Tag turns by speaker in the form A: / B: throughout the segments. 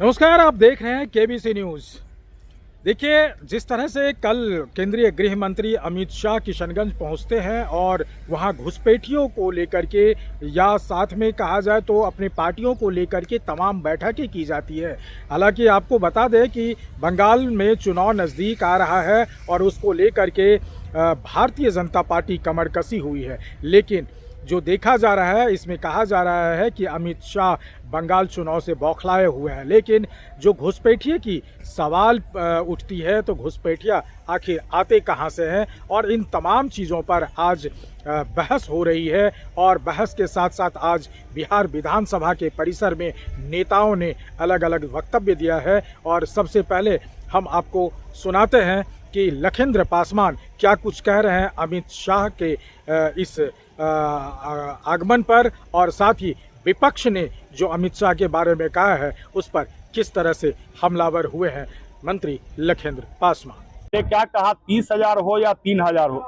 A: नमस्कार, आप देख रहे हैं केबीसी न्यूज़। देखिए, जिस तरह से कल केंद्रीय गृह मंत्री अमित शाह किशनगंज पहुंचते हैं और वहां घुसपैठियों को लेकर के या साथ में कहा जाए तो अपनी पार्टियों को लेकर के तमाम बैठकें की जाती है। हालांकि आपको बता दें कि बंगाल में चुनाव नज़दीक आ रहा है और उसको लेकर के भारतीय जनता पार्टी कमर कसी हुई है। लेकिन जो देखा जा रहा है, इसमें कहा जा रहा है कि अमित शाह बंगाल चुनाव से बौखलाए हुए हैं। लेकिन जो घुसपैठिए की सवाल उठती है, तो घुसपैठिया आखिर आते कहाँ से हैं, और इन तमाम चीज़ों पर आज बहस हो रही है। और बहस के साथ साथ आज बिहार विधानसभा के परिसर में नेताओं ने अलग अलग वक्तव्य दिया है। और सबसे पहले हम आपको सुनाते हैं कि लखिंद्र पासवान क्या कुछ कह रहे हैं अमित शाह के इस आगमन पर, और साथ ही विपक्ष ने जो अमित शाह के बारे में कहा है उस पर किस तरह से हमलावर हुए हैं मंत्री लखिंद्र पासवान।
B: क्या कहा 30,000 हो या 3,000 हो,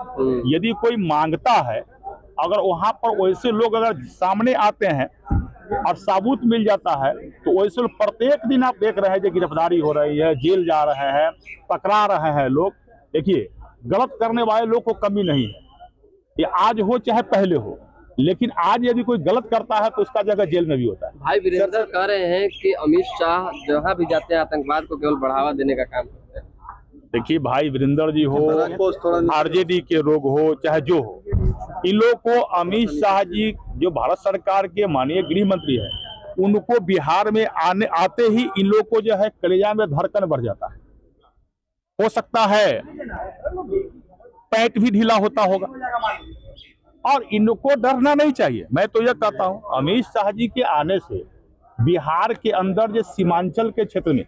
B: यदि कोई मांगता है, अगर वहां पर वैसे लोग अगर सामने आते हैं और साबूत मिल जाता है, तो वैसे लोग प्रत्येक दिन आप देख रहे हैं कि गिरफ्तारी हो रही है, जेल जा रहे हैं, पकड़ा रहे हैं लोग। देखिए, गलत करने वाले लोग को कमी नहीं है, ये आज हो चाहे पहले हो, लेकिन आज यदि कोई गलत करता है तो उसका जगह जेल में भी होता है।
C: भाई वीरेंद्र कह रहे हैं कि अमित शाह जहां भी जाते हैं आतंकवाद को केवल बढ़ावा देने का काम करते हैं।
B: देखिए भाई, वीरेंद्र जी हो, आरजेडी के लोग हो, चाहे जो हो, इन लोग को अमित शाह जी जो भारत सरकार के माननीय गृह मंत्री है, उनको बिहार में आते ही इन लोग को जो है कलेजा में धड़कन बढ़ जाता है। हो सकता है पेट भी ढीला होता होगा, और इनको डरना नहीं चाहिए। मैं तो यह कहता हूं, अमित शाह जी के आने से बिहार के अंदर जो सीमांचल के क्षेत्र में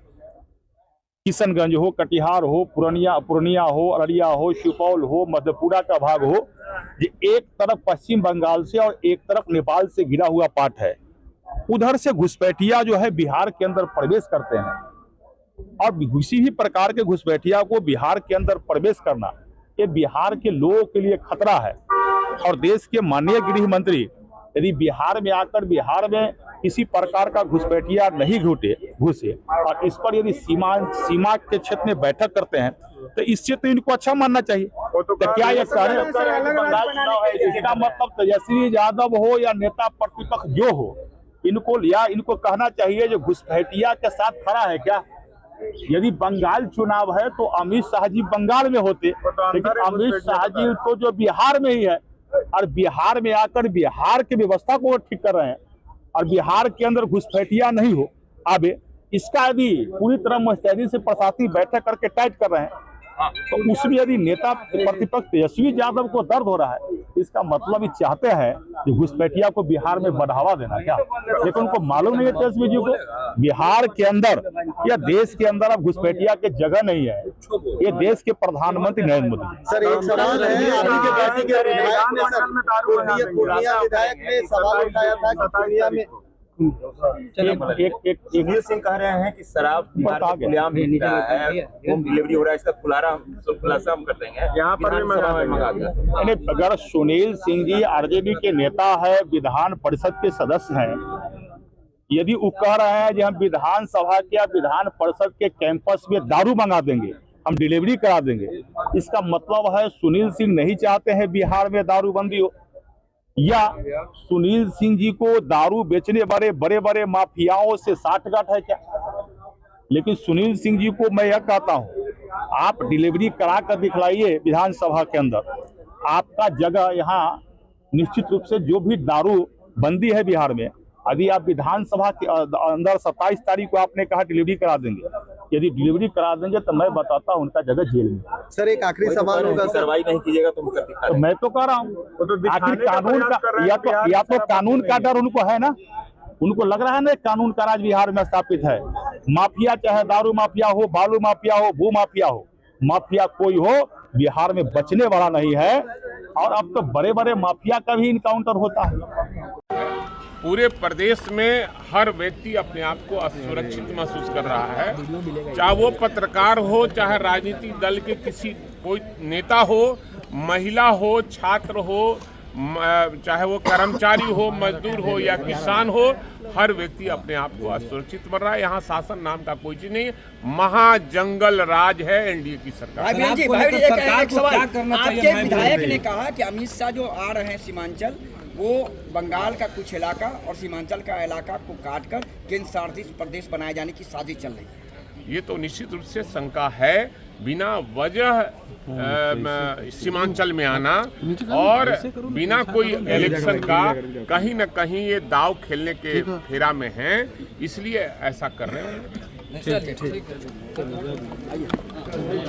B: किशनगंज हो, कटिहार हो, पूर्णिया हो, अररिया हो, सुपौल हो, मधेपुरा का भाग हो, ये एक तरफ पश्चिम बंगाल से और एक तरफ नेपाल से घिरा हुआ पार्ट है, उधर से घुसपैठिया जो है बिहार के अंदर प्रवेश करते हैं। और किसी भी प्रकार के घुसपैठिया को बिहार के अंदर प्रवेश करना, ये बिहार के लोगों के लिए खतरा है। और देश के माननीय गृह मंत्री यदि बिहार में आकर बिहार में किसी प्रकार का घुसपैठिया नहीं घुसे और इस पर यदि सीमा के क्षेत्र में बैठक करते हैं, तो इससे तो इनको अच्छा मानना चाहिए। तो क्या ये कह रहे हैं, इसका मतलब तेजस्वी यादव हो या नेता प्रतिपक्ष जो हो, इनको कहना चाहिए जो घुसपैठिया के साथ खड़ा है क्या। यदि बंगाल चुनाव है तो अमित शाह जी बंगाल में होते, लेकिन अमित शाह जी तो जो बिहार में ही है, और बिहार में आकर बिहार की व्यवस्था को ठीक कर रहे हैं, और बिहार के अंदर घुसपैठिया नहीं हो आवे, इसका यदि पूरी तरह मुस्तैदी से प्रशासनिक बैठक करके टाइट कर रहे हैं, तो उसमें यदि नेता प्रतिपक्ष तेजस्वी यादव को दर्द हो रहा है, इसका मतलब ये चाहते हैं कि घुसपैठिया को बिहार में बढ़ावा देना क्या। लेकिन उनको मालूम नहीं है तेजस्वी जी को, बिहार के अंदर या देश के अंदर अब घुसपैठिया की जगह नहीं है। ये देश के प्रधानमंत्री नरेंद्र मोदी।
D: सर, एक सवाल है, अभी के पार्टी के पूर्णिया विधायक ने सवाल उठाया था कि पूर्णिया में
E: सुनील सिंह कह रहे हैं कि शराब बिहार में खुलेआम मिल रहा है, होम डिलीवरी हो रहा है, इसका खुलासा हम कर देंगे। यहाँ पर मंगा दिया।
B: अगर सुनील सिंह जी आरजेडी के नेता है, विधान परिषद के सदस्य हैं, यदि वो कह रहे हैं कि हम विधानसभा के या विधान परिषद के कैंपस में दारू मंगा देंगे, हम डिलीवरी करा देंगे, इसका मतलब है सुनील सिंह नहीं चाहते हैं बिहार में दारूबंदी हो, या सुनील सिंह जी को दारू बेचने वाले बड़े बड़े माफियाओं से साठगांठ है क्या। लेकिन सुनील सिंह जी को मैं यह कहता हूं, आप डिलीवरी करा कर दिखलाइए विधानसभा के अंदर, आपका जगह यहाँ निश्चित रूप से। जो भी दारू बंदी है बिहार में, यदि आप विधानसभा के अंदर 27 तारीख को आपने कहा डिलीवरी करा देंगे, यदि डिलीवरी करा देंगे तो मैं बताता हूं उनका जगह जेल में।
D: सर, एक आखिरी सवाल होगा,
E: कार्रवाई नहीं कीजिएगा तो
B: मैं तो कह रहा हूँ, आखिर कानून का या तो कानून का डर उनको है ना, उनको लग रहा है ना कानून का राज बिहार में स्थापित है। माफिया चाहे दारू माफिया हो, बालू माफिया हो, भू माफिया हो, माफिया कोई हो बिहार में बचने वाला नहीं है। और अब तो बड़े बड़े माफिया का भी इनकाउंटर होता है।
F: पूरे प्रदेश में हर व्यक्ति अपने आप को असुरक्षित महसूस कर रहा है, चाहे वो पत्रकार हो, चाहे राजनीतिक दल के किसी कोई नेता हो, महिला हो, छात्र हो, चाहे वो कर्मचारी हो, मजदूर हो या किसान हो, हर व्यक्ति अपने आप को असुरक्षित बन रहा है। यहाँ शासन नाम का कोई चीज नहीं है, महाजंगल राज है एनडीए की सरकार।
G: आपके विधायक ने कहा कि अमित शाह जो आ रहे हैं सीमांचल, वो बंगाल का कुछ इलाका और सीमांचल का इलाका को काटकर केंद्र शासित प्रदेश बनाए जाने की साजिश चल रही है।
F: ये तो निश्चित रूप से शंका है, बिना वजह सीमांचल में आना और बिना कोई इलेक्शन का कहीं न कहीं ये दाव खेलने के फेरा में हैं, इसलिए ऐसा कर रहे हैं।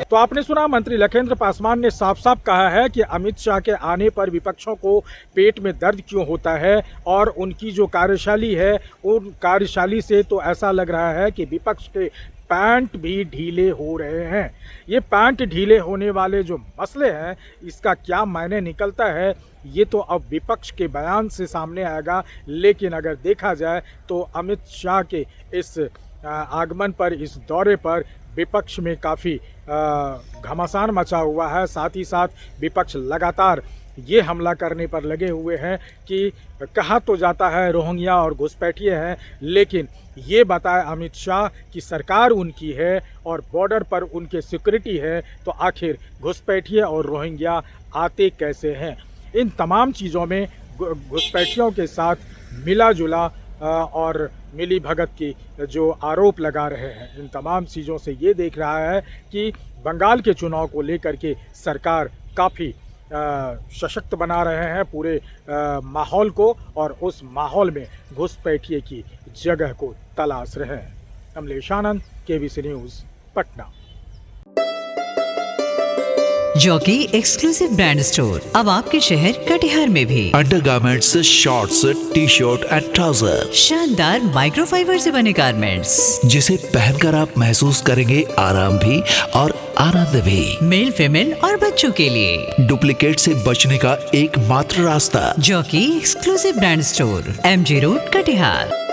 A: तो आपने सुना, मंत्री लखेंद्र पासवान ने साफ साफ कहा है कि अमित शाह के आने पर विपक्षों को पेट में दर्द क्यों होता है, और उनकी जो कार्यशैली है उन कार्यशैली से तो ऐसा लग रहा है कि विपक्ष के पैंट भी ढीले हो रहे हैं। ये पैंट ढीले होने वाले जो मसले हैं, इसका क्या मायने निकलता है ये तो अब विपक्ष के बयान से सामने आएगा। लेकिन अगर देखा जाए तो अमित शाह के इस आगमन पर, इस दौरे पर विपक्ष में काफ़ी घमासान मचा हुआ है। साथ ही साथ विपक्ष लगातार ये हमला करने पर लगे हुए हैं कि कहा तो जाता है रोहिंग्या और घुसपैठिए हैं, लेकिन ये बताए अमित शाह कि सरकार उनकी है और बॉर्डर पर उनके सिक्योरिटी है, तो आखिर घुसपैठिए और रोहिंग्या आते कैसे हैं। इन तमाम चीज़ों में घुसपैठियों के साथ मिला जुला और मिली भगत की जो आरोप लगा रहे हैं, इन तमाम चीज़ों से ये देख रहा है कि बंगाल के चुनाव को लेकर के सरकार काफ़ी सशक्त बना रहे हैं पूरे माहौल को, और उस माहौल में घुसपैठिए की जगह को तलाश रहे हैं। Kamlesh Anand, KBC news, Patna.
H: Jockey exclusive brand store अब आपके शहर कटिहार में भी।
I: Undergarments, shorts, T shirt and trouser,
H: शानदार माइक्रोफाइबर से बने गारमेंट्स
I: जिसे पहनकर आप महसूस करेंगे आराम भी और आनंद भी।
H: मेल, फीमेल और बच्चों के लिए
I: डुप्लीकेट से बचने का एकमात्र रास्ता,
H: jockey exclusive brand store, MG road, Katihar.